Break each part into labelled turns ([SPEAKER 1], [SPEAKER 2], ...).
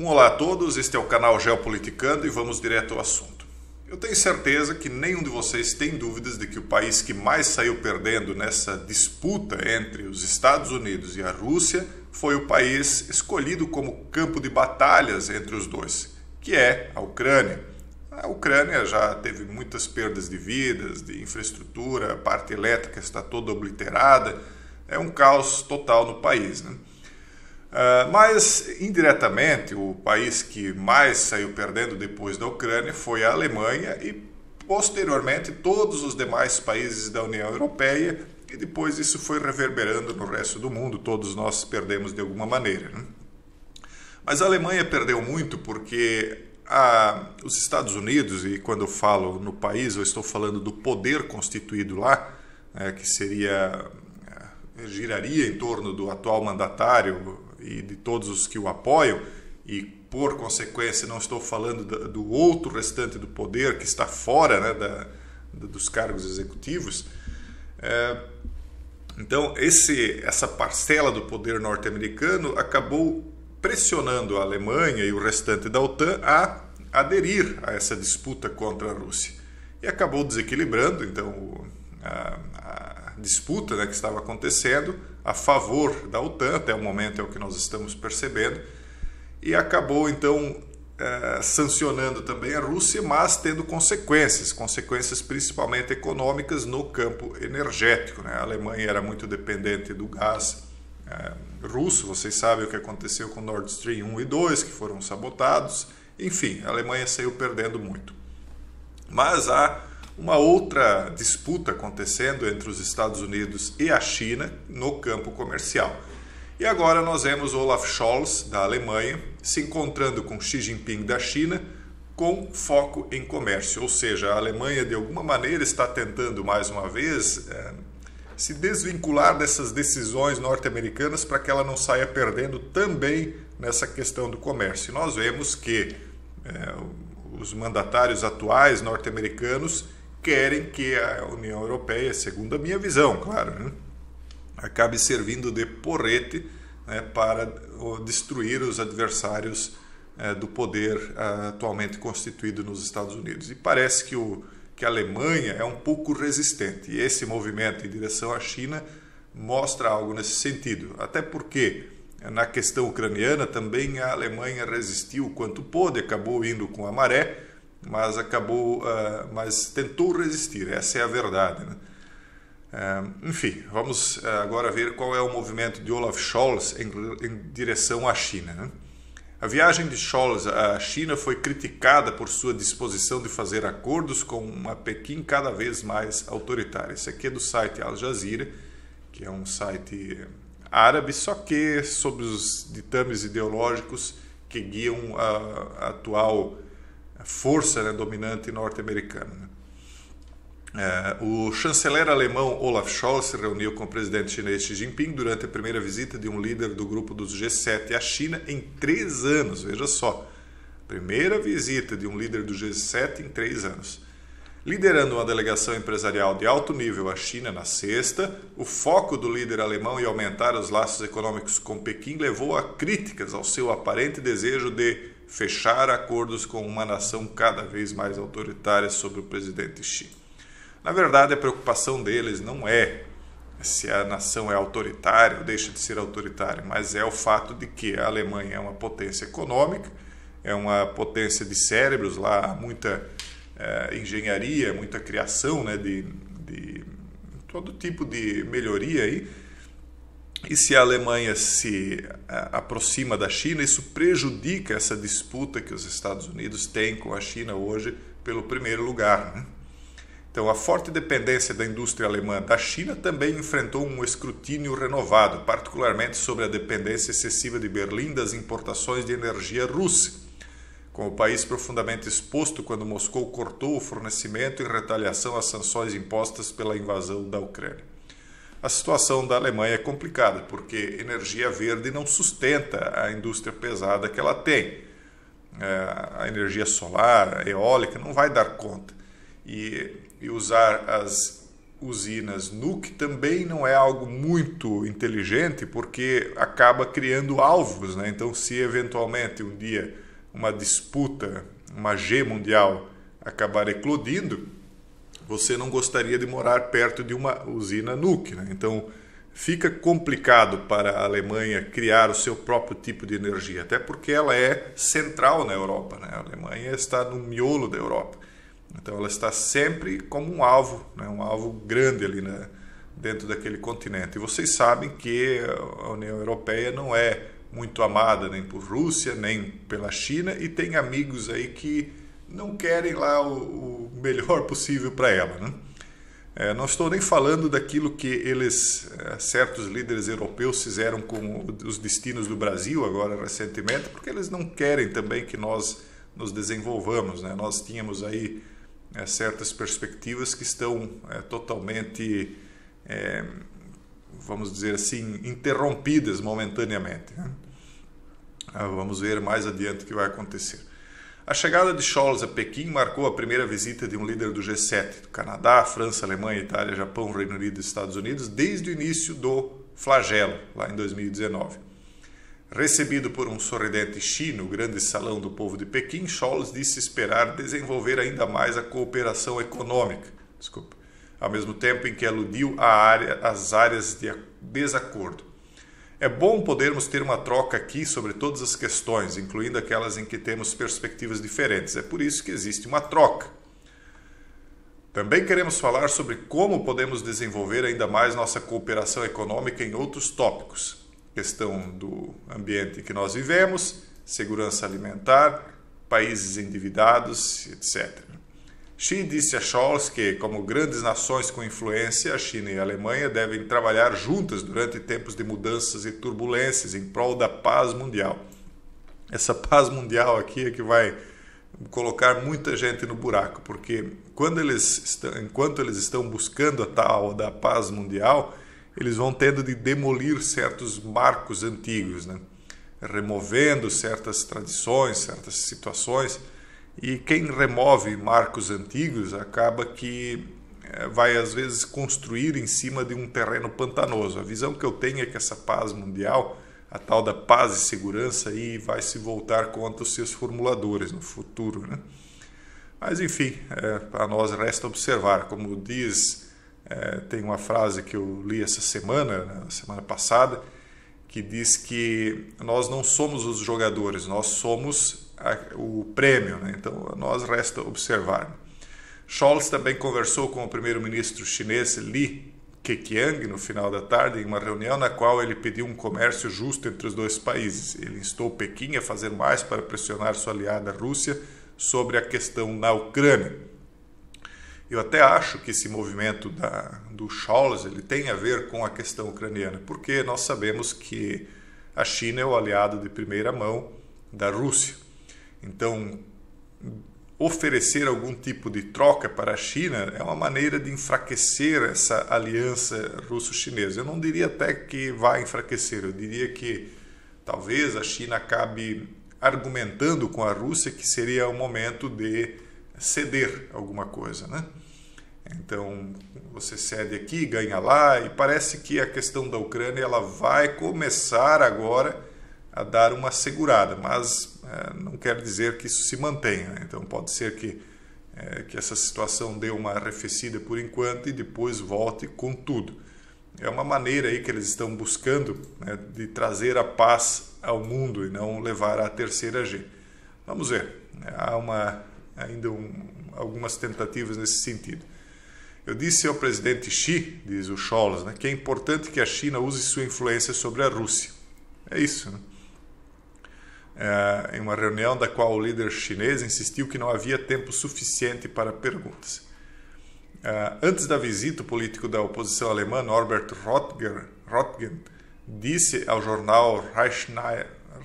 [SPEAKER 1] Olá a todos, este é o canal Geopoliticando e vamos direto ao assunto. Eu tenho certeza que nenhum de vocês tem dúvidas de que o país que mais saiu perdendo nessa disputa entre os Estados Unidos e a Rússia foi o país escolhido como campo de batalhas entre os dois, que é a Ucrânia. A Ucrânia já teve muitas perdas de vidas, de infraestrutura, a parte elétrica está toda obliterada, é um caos total no país, né? Mas, indiretamente, o país que mais saiu perdendo depois da Ucrânia foi a Alemanha e, posteriormente, todos os demais países da União Europeia, e depois isso foi reverberando no resto do mundo, todos nós perdemos de alguma maneira, né? Mas a Alemanha perdeu muito porque os Estados Unidos, e quando eu falo no país, eu estou falando do poder constituído lá, que giraria em torno do atual mandatário e de todos os que o apoiam, e por consequência não estou falando do outro restante do poder que está fora, né, dos cargos executivos. Então essa parcela do poder norte-americano acabou pressionando a Alemanha e o restante da OTAN a aderir a essa disputa contra a Rússia, e acabou desequilibrando então a disputa, né, que estava acontecendo a favor da OTAN, até o momento é o que nós estamos percebendo, e acabou então sancionando também a Rússia, mas tendo consequências principalmente econômicas no campo energético, né? A Alemanha era muito dependente do gás russo, vocês sabem o que aconteceu com Nord Stream 1 e 2, que foram sabotados, enfim, a Alemanha saiu perdendo muito. Mas há uma outra disputa acontecendo entre os Estados Unidos e a China no campo comercial. E agora nós vemos Olaf Scholz, da Alemanha, se encontrando com Xi Jinping da China, com foco em comércio. Ou seja, a Alemanha, de alguma maneira, está tentando, mais uma vez, se desvincular dessas decisões norte-americanas para que ela não saia perdendo também nessa questão do comércio. E nós vemos que os mandatários atuais norte-americanos querem que a União Europeia, segundo a minha visão, claro, né, acabe servindo de porrete, né, para destruir os adversários do poder atualmente constituído nos Estados Unidos. E parece que a Alemanha é um pouco resistente, e esse movimento em direção à China mostra algo nesse sentido, até porque na questão ucraniana também a Alemanha resistiu quanto pôde, acabou indo com a maré, mas tentou resistir, essa é a verdade, né? Enfim, vamos agora ver qual é o movimento de Olaf Scholz em direção à China, né? A viagem de Scholz à China foi criticada por sua disposição de fazer acordos com uma Pequim cada vez mais autoritária. Esse aqui é do site Al Jazeera, que é um site árabe, só que sob os ditames ideológicos que guiam a atual força, né, dominante norte-americana, né? O chanceler alemão Olaf Scholz se reuniu com o presidente chinês Xi Jinping durante a primeira visita de um líder do grupo dos G7 à China em 3 anos. Veja só, primeira visita de um líder do G7 em 3 anos. Liderando uma delegação empresarial de alto nível à China na sexta, o foco do líder alemão em aumentar os laços econômicos com Pequim levou a críticas ao seu aparente desejo de fechar acordos com uma nação cada vez mais autoritária sobre o presidente Xi. Na verdade, a preocupação deles não é se a nação é autoritária ou deixa de ser autoritária, mas é o fato de que a Alemanha é uma potência econômica, é uma potência de cérebros, lá há muita engenharia, muita criação, né, de todo tipo de melhoria aí. E se a Alemanha se aproxima da China, isso prejudica essa disputa que os Estados Unidos têm com a China hoje pelo primeiro lugar, né? Então, a forte dependência da indústria alemã da China também enfrentou um escrutínio renovado, particularmente sobre a dependência excessiva de Berlim das importações de energia russa, com o país profundamente exposto quando Moscou cortou o fornecimento em retaliação às sanções impostas pela invasão da Ucrânia. A situação da Alemanha é complicada, porque energia verde não sustenta a indústria pesada que ela tem. A energia solar, a eólica, não vai dar conta. E usar as usinas nuke também não é algo muito inteligente, porque acaba criando alvos, né? Então, se eventualmente um dia uma disputa, uma G mundial acabar eclodindo, você não gostaria de morar perto de uma usina nuke, né? Então, fica complicado para a Alemanha criar o seu próprio tipo de energia, até porque ela é central na Europa, né? A Alemanha está no miolo da Europa. Então ela está sempre como um alvo, né? Um alvo grande ali, né? Dentro daquele continente. E vocês sabem que a União Europeia não é muito amada nem por Rússia, nem pela China, e tem amigos aí que não querem lá o melhor possível para ela, né? Não estou nem falando daquilo que eles, certos líderes europeus, fizeram com os destinos do Brasil agora recentemente, porque eles não querem também que nós nos desenvolvamos, né? Nós tínhamos aí certas perspectivas que estão totalmente, vamos dizer assim, interrompidas momentaneamente, né? Vamos ver mais adiante o que vai acontecer. A chegada de Scholz a Pequim marcou a primeira visita de um líder do G7, do Canadá, França, Alemanha, Itália, Japão, Reino Unido e Estados Unidos, desde o início do flagelo, lá em 2019. Recebido por um sorridente Xi no grande salão do povo de Pequim, Scholz disse esperar desenvolver ainda mais a cooperação econômica, ao mesmo tempo em que aludiu às áreas de desacordo. É bom podermos ter uma troca aqui sobre todas as questões, incluindo aquelas em que temos perspectivas diferentes. É por isso que existe uma troca. Também queremos falar sobre como podemos desenvolver ainda mais nossa cooperação econômica em outros tópicos. Questão do ambiente em que nós vivemos, segurança alimentar, países endividados, etc. Xi disse a Scholz que, como grandes nações com influência, a China e a Alemanha devem trabalhar juntas durante tempos de mudanças e turbulências em prol da paz mundial. Essa paz mundial aqui é que vai colocar muita gente no buraco, porque enquanto eles estão buscando a tal da paz mundial, eles vão tendo de demolir certos marcos antigos, né? Removendo certas tradições, certas situações. E quem remove marcos antigos acaba que vai, às vezes, construir em cima de um terreno pantanoso. A visão que eu tenho é que essa paz mundial, a tal da paz e segurança, aí vai se voltar contra os seus formuladores no futuro, né? Mas, enfim, para nós resta observar. Como diz, tem uma frase que eu li essa semana, na semana passada, que diz que nós não somos os jogadores, nós somos o prêmio, né? Então, a nós resta observar. Scholz também conversou com o primeiro-ministro chinês Li Keqiang no final da tarde, em uma reunião na qual ele pediu um comércio justo entre os dois países. Ele instou Pequim a fazer mais para pressionar sua aliada Rússia sobre a questão na Ucrânia. Eu até acho que esse movimento do Scholz ele tem a ver com a questão ucraniana, porque nós sabemos que a China é o aliado de primeira mão da Rússia. Então, oferecer algum tipo de troca para a China é uma maneira de enfraquecer essa aliança russo-chinesa. Eu não diria até que vai enfraquecer, eu diria que talvez a China acabe argumentando com a Rússia que seria o momento de ceder alguma coisa, né? Então, você cede aqui, ganha lá, e parece que a questão da Ucrânia ela vai começar agora a dar uma segurada, mas não quer dizer que isso se mantenha, né? Então pode ser que essa situação dê uma arrefecida por enquanto e depois volte com tudo. É uma maneira aí que eles estão buscando, né, de trazer a paz ao mundo e não levar à terceira G. Vamos ver, há ainda algumas tentativas nesse sentido. Eu disse ao presidente Xi, diz o Scholz, né, que é importante que a China use sua influência sobre a Rússia. É isso, né? Em uma reunião da qual o líder chinês insistiu que não havia tempo suficiente para perguntas. Antes da visita, o político da oposição alemã, Norbert Röttgen, disse ao jornal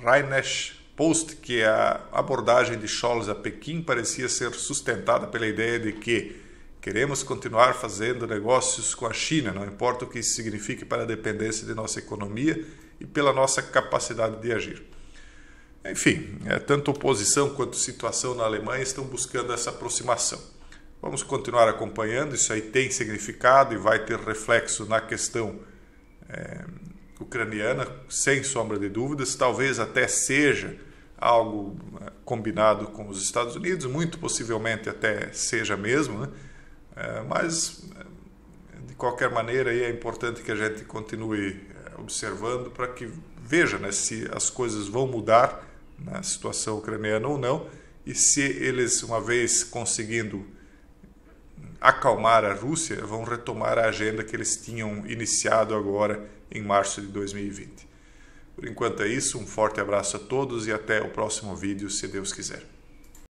[SPEAKER 1] Rheinische Post que a abordagem de Scholz a Pequim parecia ser sustentada pela ideia de que queremos continuar fazendo negócios com a China, não importa o que isso signifique para a dependência de nossa economia e pela nossa capacidade de agir. Enfim, tanto oposição quanto situação na Alemanha estão buscando essa aproximação. Vamos continuar acompanhando, isso aí tem significado e vai ter reflexo na questão ucraniana, sem sombra de dúvidas. Talvez até seja algo combinado com os Estados Unidos, muito possivelmente até seja mesmo, né? Mas de qualquer maneira aí é importante que a gente continue observando para que veja, né, se as coisas vão mudar na situação ucraniana ou não, e se eles, uma vez conseguindo acalmar a Rússia, vão retomar a agenda que eles tinham iniciado agora em março de 2020. Por enquanto é isso, um forte abraço a todos e até o próximo vídeo, se Deus quiser.